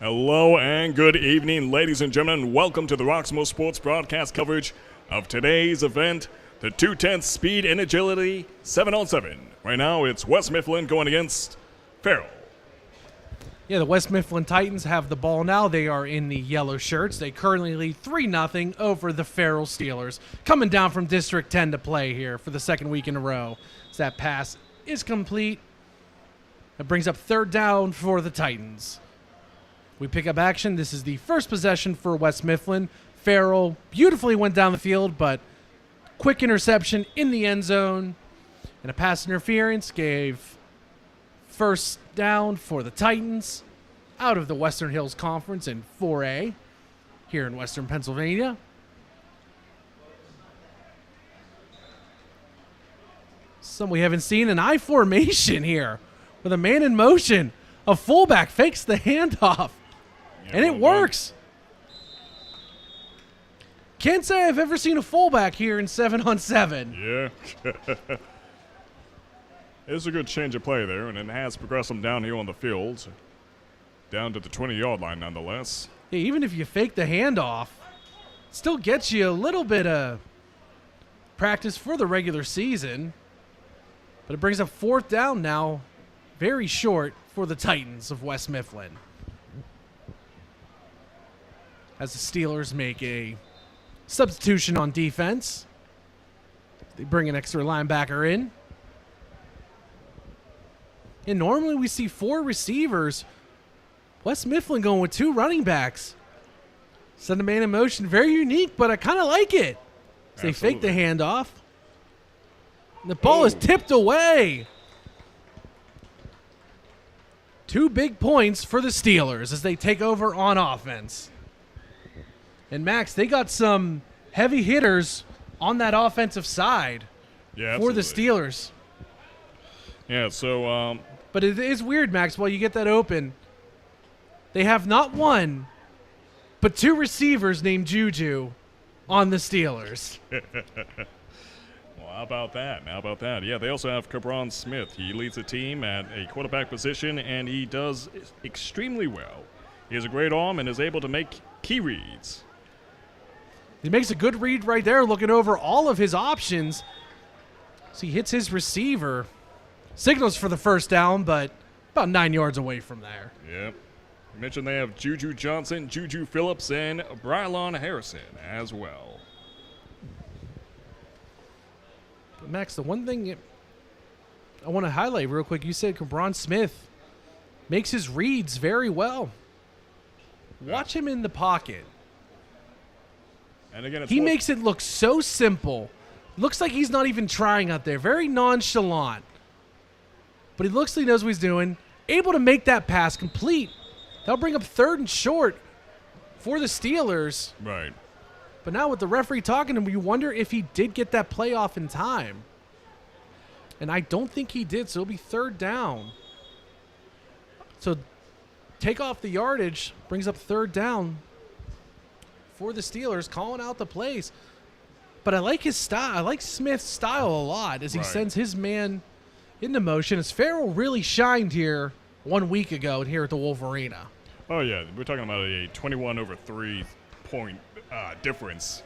Hello and good evening, ladies and gentlemen. Welcome to the Roxamore Sports broadcast coverage of today's event, the 210 Speed and Agility 7-on-7. Right now, it's West Mifflin going against Farrell. Yeah, the West Mifflin Titans have the ball now. They are in the yellow shirts. They currently lead 3-0 over the Farrell Steelers. Coming down from District 10 to play here for the second week in a row. As that pass is complete. That brings up third down for the Titans. We pick up action. This is the first possession for West Mifflin. Farrell beautifully went down the field, but quick interception in the end zone. And a pass interference gave first down for the Titans out of the Western Hills Conference in 4A here in Western Pennsylvania. Some we haven't seen, an I formation here with a man in motion. A fullback fakes the handoff. And it works. Can't say I've ever seen a fullback here in 7-on-7. Yeah. It's a good change of play there, and it has progressed them downhill on the field. Down to the 20-yard line, nonetheless. Yeah, even if you fake the handoff, it still gets you a little bit of practice for the regular season. But it brings up fourth down now, very short for the Titans of West Mifflin. As the Steelers make a substitution on defense. They bring an extra linebacker in. And normally we see 4 receivers. West Mifflin going with 2 running backs. Send a man in motion. Very unique, but I kind of like it. As they fake the handoff. And the ball is tipped away. 2 big points for the Steelers as they take over on offense. And Max, they got some heavy hitters on that offensive side for the Steelers. Yeah, so... but it is weird, Max, while you get that open. They have not one, but 2 receivers named Juju on the Steelers. Well, how about that? Yeah, they also have Cabron Smith. He leads the team at a quarterback position, and he does extremely well. He has a great arm and is able to make key reads. He makes a good read right there, looking over all of his options. So he hits his receiver. Signals for the first down, but about 9 yards away from there. Yep. You mentioned they have Juju Johnson, Juju Phillips, and Brylon Harrison as well. But Max, the one thing I want to highlight real quick, you said Cabron Smith makes his reads very well. Watch him in the pocket. And again, he makes it look so simple. Looks like he's not even trying out there. Very nonchalant. But he looks like he knows what he's doing. Able to make that pass complete. That'll bring up 3rd and short for the Steelers. Right. But now with the referee talking to him, you wonder if he did get that play off in time. And I don't think he did, so it'll be 3rd down. So take off the yardage, brings up 3rd down for the Steelers, calling out the plays. But I like his style. I like Smith's style a lot as he sends his man into motion. As Farrell really shined here 1 week ago here at the Wolverina. Oh, yeah. We're talking about a 21-3 point difference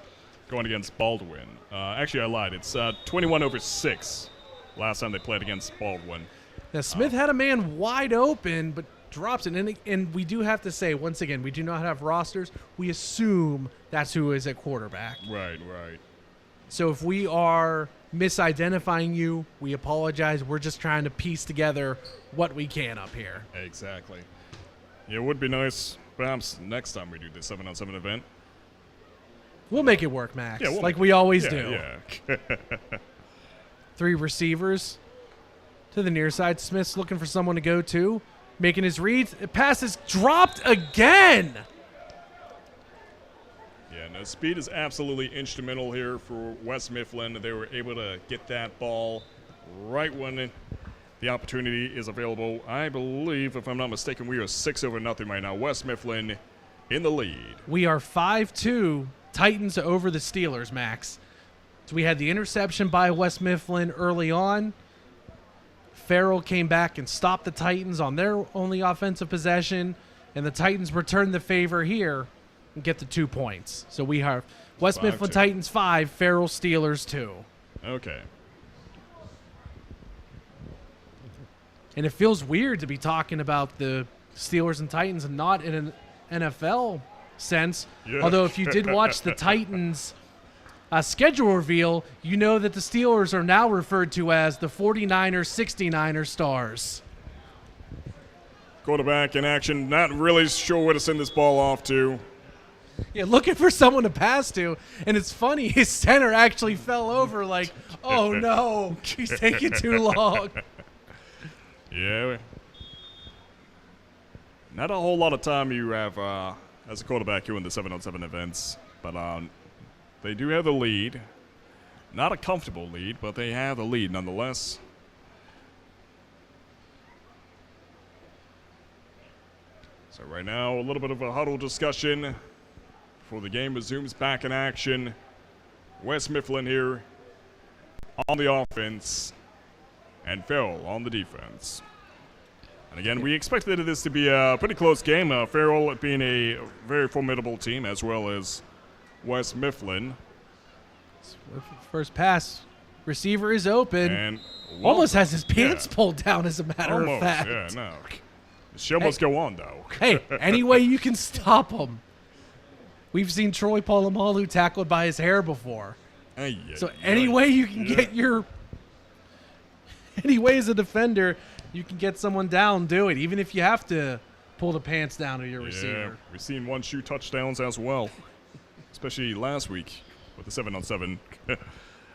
going against Baldwin. Actually, I lied. It's 21-6 last time they played against Baldwin. Now, Smith had a man wide open, but drops it. And we do have to say, once again, we do not have rosters. We assume that's who is at quarterback. Right. So if we are misidentifying you, we apologize. We're just trying to piece together what we can up here. Exactly. Yeah, it would be nice, perhaps next time we do this 7-on-7 event. We'll make it work, Max, yeah, like we always do. Yeah. 3 receivers to the near side. Smith's looking for someone to go to. Making his reads. Pass is dropped again. Yeah, no, speed is absolutely instrumental here for West Mifflin. They were able to get that ball right when the opportunity is available. I believe, if I'm not mistaken, we are 6-0 right now. West Mifflin in the lead. We are 5-2 Titans over the Steelers, Max. So we had the interception by West Mifflin early on. Farrell came back and stopped the Titans on their only offensive possession. And the Titans return the favor here and get the 2 points. So we have West Mifflin Titans 5, Farrell Steelers 2. Okay. And it feels weird to be talking about the Steelers and Titans and not in an NFL sense. Yeah. Although if you did watch the Titans schedule reveal, you know that the Steelers are now referred to as the 49ers 69er Stars. Quarterback in action, not really sure where to send this ball off to. Yeah, looking for someone to pass to. And it's funny, his center actually fell over like, oh no, he's taking too long. Yeah. Not a whole lot of time you have as a quarterback here in the 7-on-7 events. But they do have the lead. Not a comfortable lead, but they have the lead nonetheless. So right now, a little bit of a huddle discussion before the game resumes back in action. West Mifflin here on the offense and Farrell on the defense. And again, we expected this to be a pretty close game. Farrell being a very formidable team, as well as West Mifflin. First pass, receiver is open. And almost has his pants pulled down, as a matter of fact. Yeah, no. The show must go on, though. Hey, any way you can stop him. We've seen Troy Polamalu tackled by his hair before. So any way you can get your... Any way as a defender you can get someone down, do it. Even if you have to pull the pants down of your receiver. We've seen one-shoe touchdowns as well. Especially last week with the 7-on-7.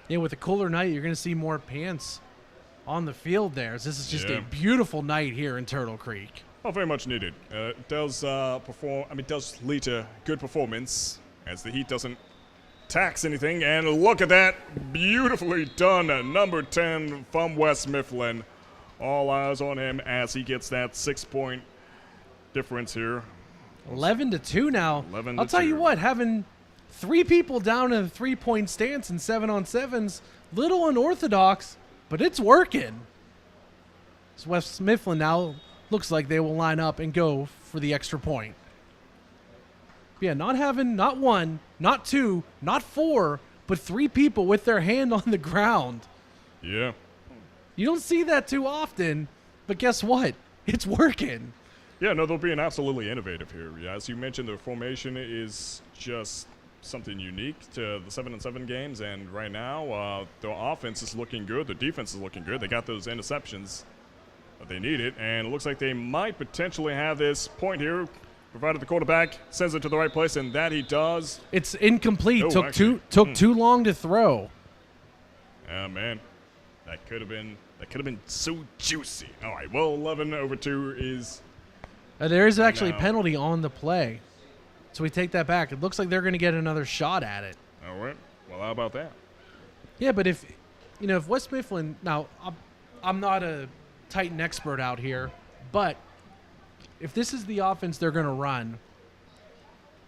Yeah, with a cooler night, you're going to see more pants on the field there. This is just a beautiful night here in Turtle Creek. Oh, very much needed. It does does lead to good performance as the heat doesn't tax anything. And look at that, beautifully done. Number 10 from West Mifflin. All eyes on him as he gets that 6-point difference here. 11-2 now. 11-2. I'll tell you what, having 3 people down in a 3-point stance in 7-on-7's little unorthodox, but it's working. So West Mifflin now looks like they will line up and go for the extra point. Yeah, not having not 1, not 2, not 4, but 3 people with their hand on the ground. Yeah. You don't see that too often, but guess what? It's working. Yeah, no, they're being absolutely innovative here. Yeah, as you mentioned, the formation is just something unique to the 7-on-7 games, and right now, their offense is looking good. Their defense is looking good. They got those interceptions that they needed, and it looks like they might potentially have this point here, provided the quarterback sends it to the right place, and that he does. It's incomplete. Took too long to throw. Man, that could have been so juicy. All right, well, 11-2 is. There is actually a penalty on the play, so we take that back. It looks like they're going to get another shot at it. All right. Well, how about that? Yeah, but if West Mifflin, now I'm not a Titan expert out here, but if this is the offense they're going to run,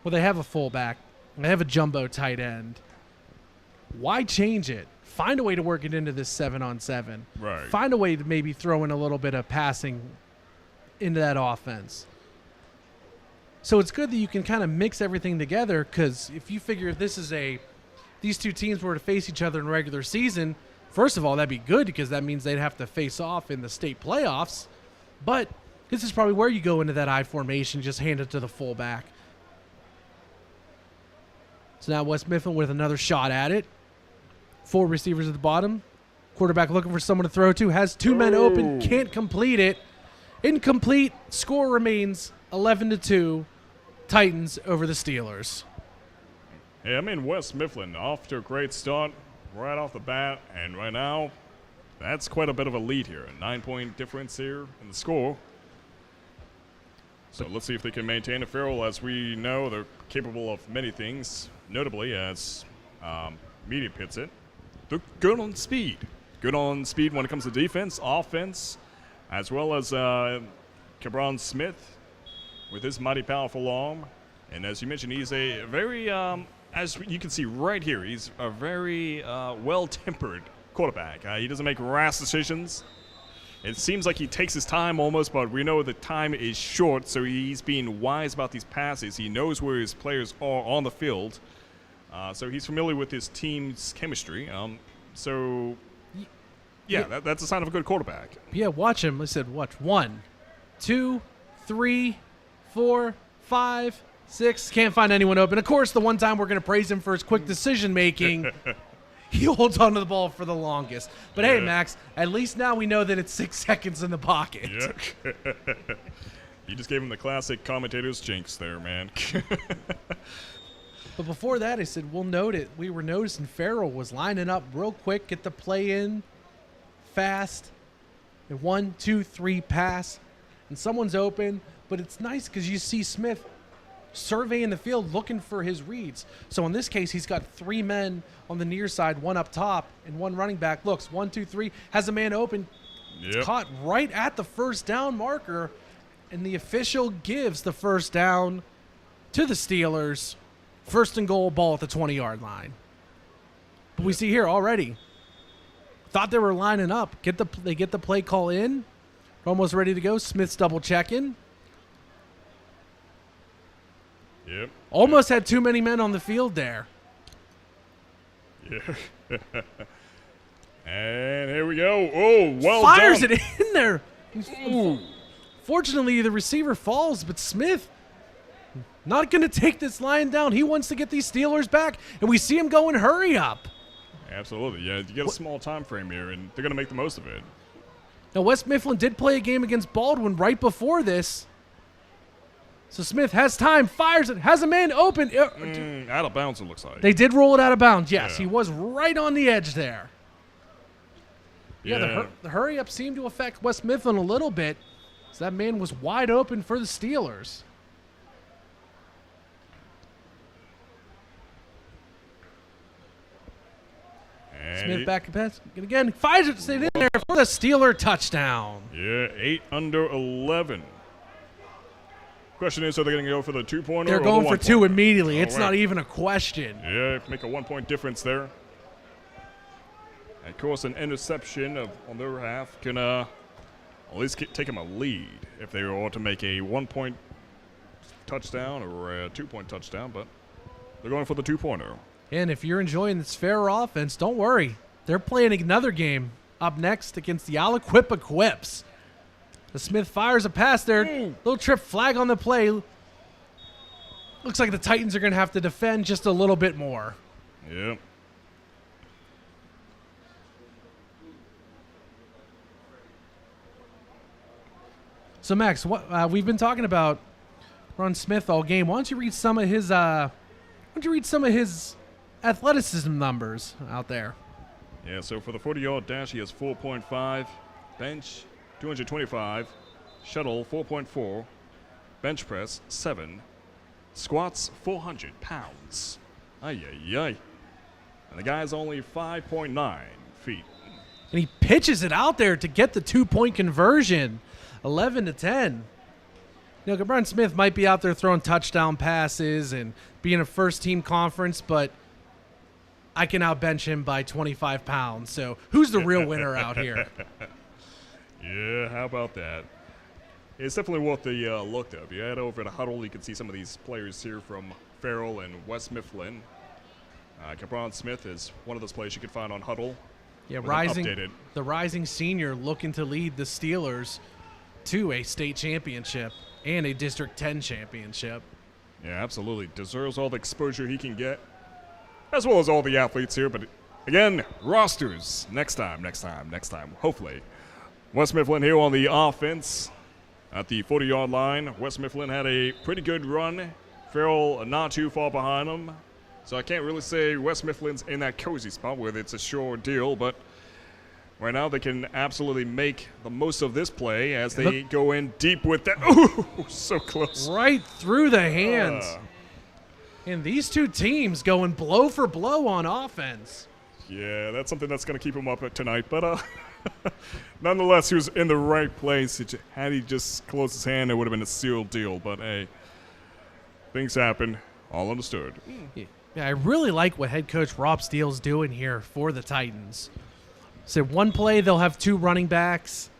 well, they have a fullback, they have a jumbo tight end. Why change it? Find a way to work it into this 7-on-7. Right. Find a way to maybe throw in a little bit of passing into that offense. So it's good that you can kind of mix everything together, because if you figure if these two teams were to face each other in regular season, first of all, that'd be good because that means they'd have to face off in the state playoffs. But this is probably where you go into that I formation, just hand it to the fullback. So now West Mifflin with another shot at it. 4 receivers at the bottom. Quarterback looking for someone to throw to. Has 2 men open. Can't complete it. Incomplete. Score remains 11-2. Titans over the Steelers. Hey, I mean, West Mifflin off to a great start right off the bat. And right now, that's quite a bit of a lead here. A 9-point difference here in the score. So let's see if they can maintain a Farrell. As we know, they're capable of many things, notably as media pits it. They're good on speed. Good on speed when it comes to defense, offense, as well as Cabron Smith with his mighty powerful arm. And as you mentioned, he's a very, as you can see right here, he's a very well-tempered quarterback. He doesn't make rash decisions. It seems like he takes his time almost, but we know the time is short, so he's being wise about these passes. He knows where his players are on the field, so he's familiar with his team's chemistry. That's a sign of a good quarterback. Yeah, watch him. I said, watch. 1, 2, 3, 4, 5, 6. Can't find anyone open. Of course, the one time we're going to praise him for his quick decision-making, he holds onto the ball for the longest. But hey, Max, at least now we know that it's 6 seconds in the pocket. Yeah. You just gave him the classic commentator's jinx there, man. But before that, I said, we'll note it. We were noticing Farrell was lining up real quick, get the play in fast. And 1, 2, 3 pass. And someone's open. But it's nice because you see Smith surveying the field looking for his reads. So in this case, he's got 3 men on the near side, 1 up top, and 1 running back. Looks, 1, 2, 3, has a man open. Yep. It's caught right at the first down marker, and the official gives the first down to the Steelers. First and goal, ball at the 20-yard line. But we see here already, thought they were lining up. They get the play call in. Almost ready to go. Smith's double checking. Yep. Almost had too many men on the field there. Yeah. And here we go. Oh, well Fires done. it in there. Ooh. Fortunately, the receiver falls, but Smith not going to take this line down. He wants to get these Steelers back, and we see him going hurry up. Absolutely. Yeah, you get a small time frame here, and they're going to make the most of it. Now, West Mifflin did play a game against Baldwin right before this. So Smith has time, fires it, has a man open. Out of bounds, it looks like. They did roll it out of bounds. Yes, Yeah. he was right on the edge there. Yeah. The hurry-up seemed to affect West Mifflin a little bit. So that man was wide open for the Steelers. And Smith back to pass. Again, fires it, stayed in there for the Steeler touchdown. Yeah, 8 under 11. Question is, are they going to go for the 2-pointer? They're or going the for 2 1-pointer? immediately. It's All right. not even a question. Yeah, make a 1-point difference there. And of course, an interception on their half can at least take them a lead if they were to make a 1-point touchdown or a 2-point touchdown, but they're going for the 2-pointer. And if you're enjoying this Farrell offense, don't worry. They're playing another game up next against the Aliquippa Quips. The Smith fires a pass there. Little trip flag on the play. Looks like the Titans are going to have to defend just a little bit more. Yeah. So Max, what we've been talking about Ron Smith all game. Why don't you read some of his athleticism numbers out there? Yeah, so for the 40-yard dash, he has 4.5. Bench, 225. Shuttle, 4.4. Bench press, 7. Squats, 400 pounds. Ay. And the guy's only 5.9 feet. And he pitches it out there to get the 2-point conversion. 11-10. You know, Ron Smith might be out there throwing touchdown passes and being a first-team conference, but I can outbench him by 25 pounds. So who's the real winner out here? Yeah, how about that? It's definitely worth the look up. You head over to Huddle, you can see some of these players here from Farrell and West Mifflin. Cabron Smith is one of those players you can find on Huddle. Yeah, Updated. the rising senior looking to lead the Steelers to a state championship and a District 10 championship. Yeah, absolutely. Deserves all the exposure he can get, as well as all the athletes here. But again, rosters next time. Hopefully. West Mifflin here on the offense at the 40-yard line. West Mifflin had a pretty good run. Farrell not too far behind them. So I can't really say West Mifflin's in that cozy spot where it's a sure deal, but right now they can absolutely make the most of this play as they go in deep with that. Ooh, so close. Right through the hands. And these two teams going blow for blow on offense. Yeah, that's something that's going to keep him up tonight. But nonetheless, he was in the right place. Had he just closed his hand, it would have been a sealed deal. But, hey, things happen. All understood. Yeah, I really like what head coach Rob Steele's doing here for the Titans. So one play, they'll have 2 running backs,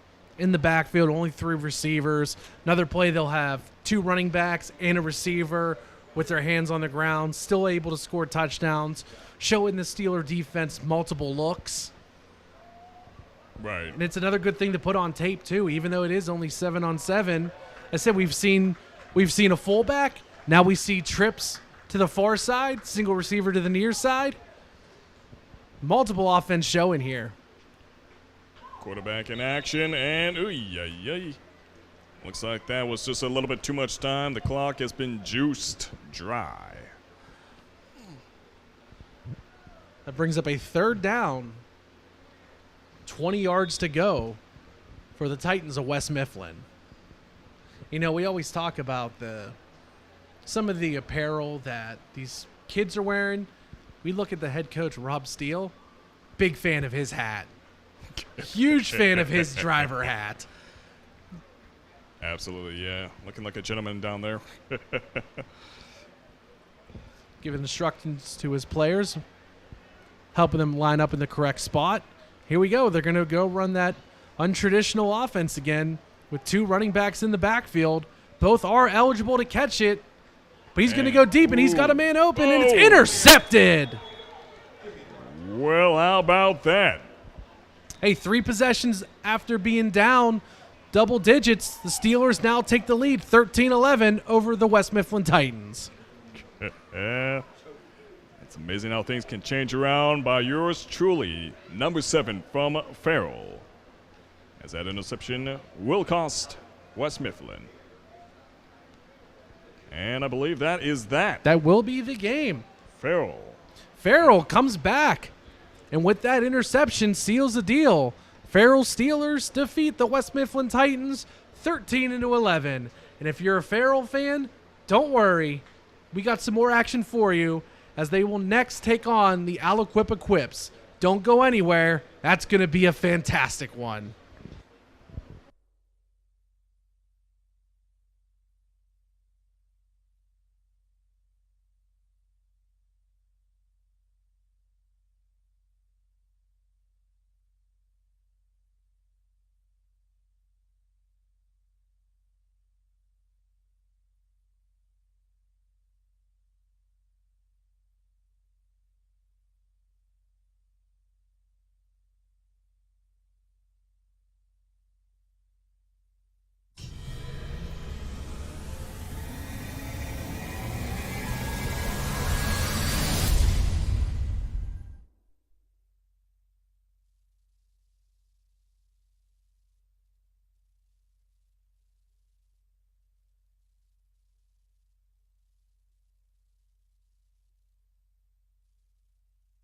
in the backfield, only 3 receivers. Another play, they'll have 2 running backs and a receiver with their hands on the ground, still able to score touchdowns, showing the Steeler defense multiple looks. Right. And it's another good thing to put on tape, too, even though it is only 7-on-7. I said we've seen a fullback. Now we see trips to the far side, single receiver to the near side. Multiple offense showing here. Quarterback in action, and looks like that was just a little bit too much time. The clock has been juiced dry. That brings up a 3rd down. 20 yards to go for the Titans of West Mifflin. You know, we always talk about some of the apparel that these kids are wearing. We look at the head coach, Rob Steele. Big fan of his hat. Huge fan of his driver hat. Absolutely, yeah. Looking like a gentleman down there. Giving instructions to his players, helping them line up in the correct spot. Here we go. They're going to go run that untraditional offense again with 2 running backs in the backfield. Both are eligible to catch it, but he's going to go deep, and he's got a man open, and it's intercepted. Well, how about that? Hey, 3 possessions after being down double digits. The Steelers now take the lead 13-11 over the West Mifflin Titans. It's amazing how things can change around by yours truly, number 7 from Farrell. As that interception will cost West Mifflin. And I believe that is that. That will be the game. Farrell comes back, and with that interception seals the deal. Farrell Steelers defeat the West Mifflin Titans 13-11. And if you're a Farrell fan, don't worry. We got some more action for you as they will next take on the Aliquippa Quips. Don't go anywhere. That's going to be a fantastic one.